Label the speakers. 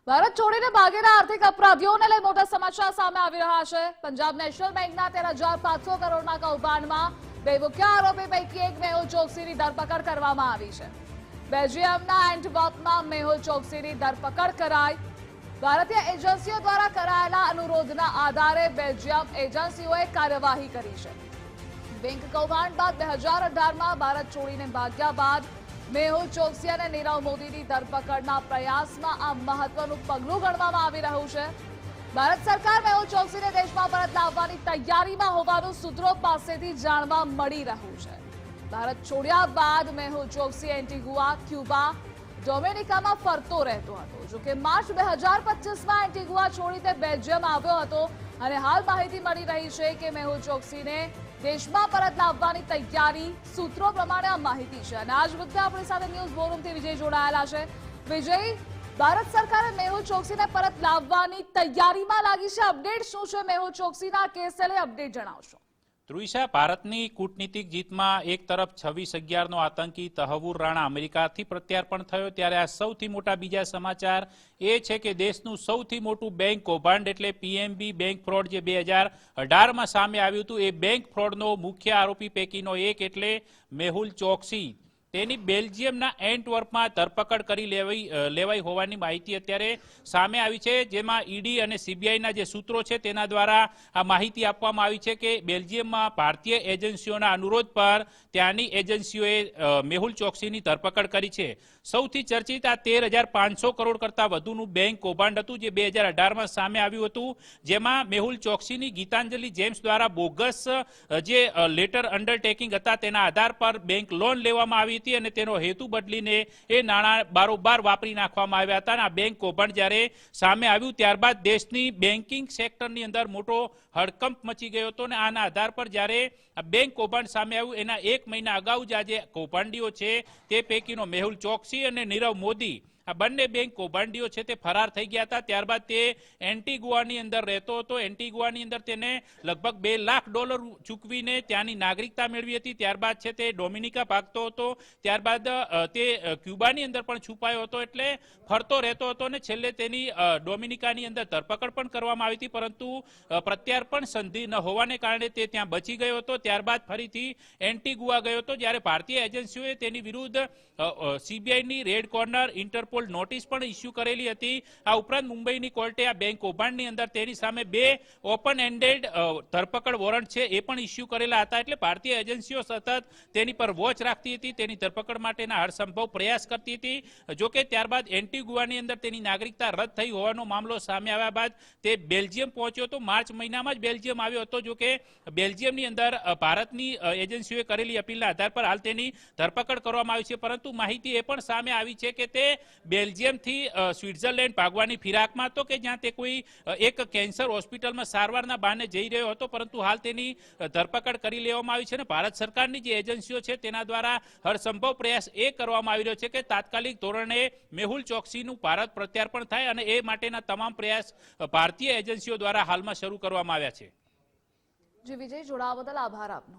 Speaker 1: ભારત છોડીને ભાગેલા આર્થિક અપરાધીઓને લઈ મોટા સમાચાર સામે આવી રહ્યા છે। પંજાબ નેશનલ બેંકના 13,500 કરોડના કૌભાંડમાં બે મુખ્ય આરોપી પૈકી એક મેહુલ ચોકસીની ધરપકડ કરવામાં આવી છે। બેલ્જિયમના એન્ટવર્પમાં મેહુલ ચોકસીની ધરપકડ કરાઈ। ભારતીય એજન્સીઓ દ્વારા કરાયેલા અનુરોધના આધારે બેલ્જિયમ એજન્સીઓએ કાર્યવાહી કરી છે। બેંક કૌભાંડ બાદ 2018માં ભારત છોડીને ભાગ્યા બાદ મેહુલ ચોકસી અને નીરવ મોદીની ધરપકડના પ્રયાસમાં આ મહત્વનું પગલું ગણવામાં આવી રહ્યું છે। ભારત સરકાર મેહુલ ચોકસીને દેશમાં પરત લાવવાની તૈયારીમાં હોવાનું સૂત્રો પાસેથી જાણવા મળી રહ્યું છે। ભારત છોડ્યા બાદ મેહુલ ચોકસી એન્ટીગુઆ, ક્યુબા, ડોમિનિકામાં ફરતો રહેતો હતો। જોકે માર્ચ 2025માં એન્ટીગુઆ છોડી તે બેલ્જિયમ આવ્યો હતો અને હાલ માહિતી મળી રહી છે કે મેહુલ ચોકસીને દેશમાં પરત લાવવાની તૈયારી સૂત્રો પ્રમાણે આ માહિતી છે। અને આજ મુદ્દે આપણી સાથે ન્યૂઝ બોરૂમથી વિજય જોડાયેલા છે। વિજય, ભારત સરકારે મેહુલ ચોકસીને પરત લાવવાની તૈયારીમાં લાગી છે। અપડેટ શું છે મેહુલ ચોકસીના કેસને લઈ અપડેટ જણાવશો।
Speaker 2: ધ્રુવિશા, ભારતની કૂટનીતિક જીતમાં એક તરફ 26/11નો આતંકી તહવુર રાણા અમેરિકાથી પ્રત્યાર્પણ થયો, ત્યારે આ સૌથી મોટા બીજા સમાચાર એ છે કે દેશનું સૌથી મોટું બેંક કૌભાંડ એટલે પીએનબી બેંક ફ્રોડ જે 2018માં સામે આવ્યું હતું, એ બેંક ફ્રોડનો મુખ્ય આરોપી પૈકીનો એક એટલે મેહુલ ચોકસી તેની બેલ્જિયમના એન્ટવર્પમાં ધરપકડ કરી લેવાઈ હોવાની માહિતી અત્યારે સામે આવી છે। જેમાં ઈડી અને સીબીઆઈના જે સૂત્રો છે તેના દ્વારા આ માહિતી આપવામાં આવી છે કે બેલ્જિયમમાં ભારતીય એજન્સીઓના અનુરોધ પર ત્યાંની એજન્સીઓએ મેહુલ ચોકસીની ધરપકડ કરી છે। સૌથી ચર્ચિત આ 13,500 કરોડ કરતાં વધુનું બેંક કૌભાંડ હતું જે 2018માં સામે આવ્યું હતું, જેમાં મેહુલ ચોકસીની ગીતાંજલિ જેમ્સ દ્વારા બોગસ જે લેટર અંડરટેકિંગ હતા તેના આધાર પર બેંક લોન લેવામાં આવી હતી અને તેનો હેતુ બદલીને એ નાણાં બારોબાર વાપરી નાખવામાં આવ્યા હતા। અને આ બેંક કૌભાંડ જ્યારે સામે આવ્યું ત્યારબાદ દેશની બેન્કિંગ સેક્ટરની અંદર મોટો હડકંપ મચી ગયો હતો અને આના આધાર પર જ્યારે આ બેંક કૌભાંડ સામે આવ્યું એના 1 મહિના અગાઉ જ આ જે કૌભાંડીઓ છે તે પૈકીનો મેહુલ ચોકસી અને નીરવ મોદી આ બંને બેંક કૌભાંડીઓ છે તે ફરાર થઈ ગયા હતા। ત્યારબાદ તે એન્ટીગુઆની અંદર રહેતો હતો। એન્ટીગુઆની અંદર તેને લગભગ $2 લાખ ચૂકવીને ત્યાંની નાગરિકતા મેળવી હતી। ત્યારબાદ છે તે ડોમિનિકા ભાગતો હતો, ત્યારબાદ તે ક્યુબાની અંદર પણ છુપાયો હતો, એટલે ફરતો રહેતો હતો અને છેલ્લે તેની ડોમિનિકાની અંદર ધરપકડ પણ કરવામાં આવી હતી, પરંતુ પ્રત્યાર્પણ સંધિ ન હોવાને કારણે તે ત્યાં બચી ગયો હતો। ત્યારબાદ ફરીથી એન્ટીગુઆ ગયો હતો, જ્યારે ભારતીય એજન્સીઓએ તેની વિરુદ્ધ સીબીઆઈની રેડ કોર્નર ઇન્ટરપોલ નોટિસ પણ ઇસ્યુ કરેલી હતી। આ ઉપરાંત મુંબઈની કોર્ટે આ બેંક કૌભાંડની અંદર તેની સામે 2 ઓપન એન્ડેડ ધરપકડ વોરંટ છે એ પણ ઇસ્યુ કરેલા હતા। એટલે ભારતીય એજન્સીઓ સતત તેની પર વોચ રાખતી હતી, તેની ધરપકડ માટેના હરસંભવ પ્રયાસ કરતી હતી। જોકે ત્યારબાદ એન્ટીગુઆની અંદર તેની નાગરિકતા રદ થઈ હોવાનો મામલો સામે આવ્યા બાદ તે બેલ્જિયમ પહોંચ્યો હતો। માર્ચ મહિનામાં જ બેલ્જિયમ આવ્યો હતો। જોકે બેલ્જિયમની અંદર ભારતની એજન્સીઓએ કરેલી અપીલના આધાર પર હાલ તેની ધરપકડ કરવામાં આવી છે, પરંતુ માહિતી એ પણ સામે આવી છે કે તે બેલ્જિયમથી સ્વિટ્ઝરલેન્ડ ભાગવાની ફિરાકમાં હતો કે જ્યાં તે કોઈ એક કેન્સર હોસ્પિટલમાં સારવારના બહાને જઈ રહ્યો હતો, પરંતુ હાલ તેની ધરપકડ કરી લેવામાં આવી છે અને ભારત સરકારની જે એજન્સીઓ છે તેના દ્વારા હરસંભવ પ્રયાસ એ કરવામાં આવી રહ્યો છે કે તાત્કાલિક ધોરણે મેહુલ ચોકસીનું ભારત પ્રત્યાર્પણ થાય અને એ માટેના તમામ પ્રયાસ ભારતીય એજન્સીઓ દ્વારા હાલમાં શરૂ કરવામાં આવ્યા છે।
Speaker 1: જી વિજય, જોડાવા બદલ આભાર આપનો।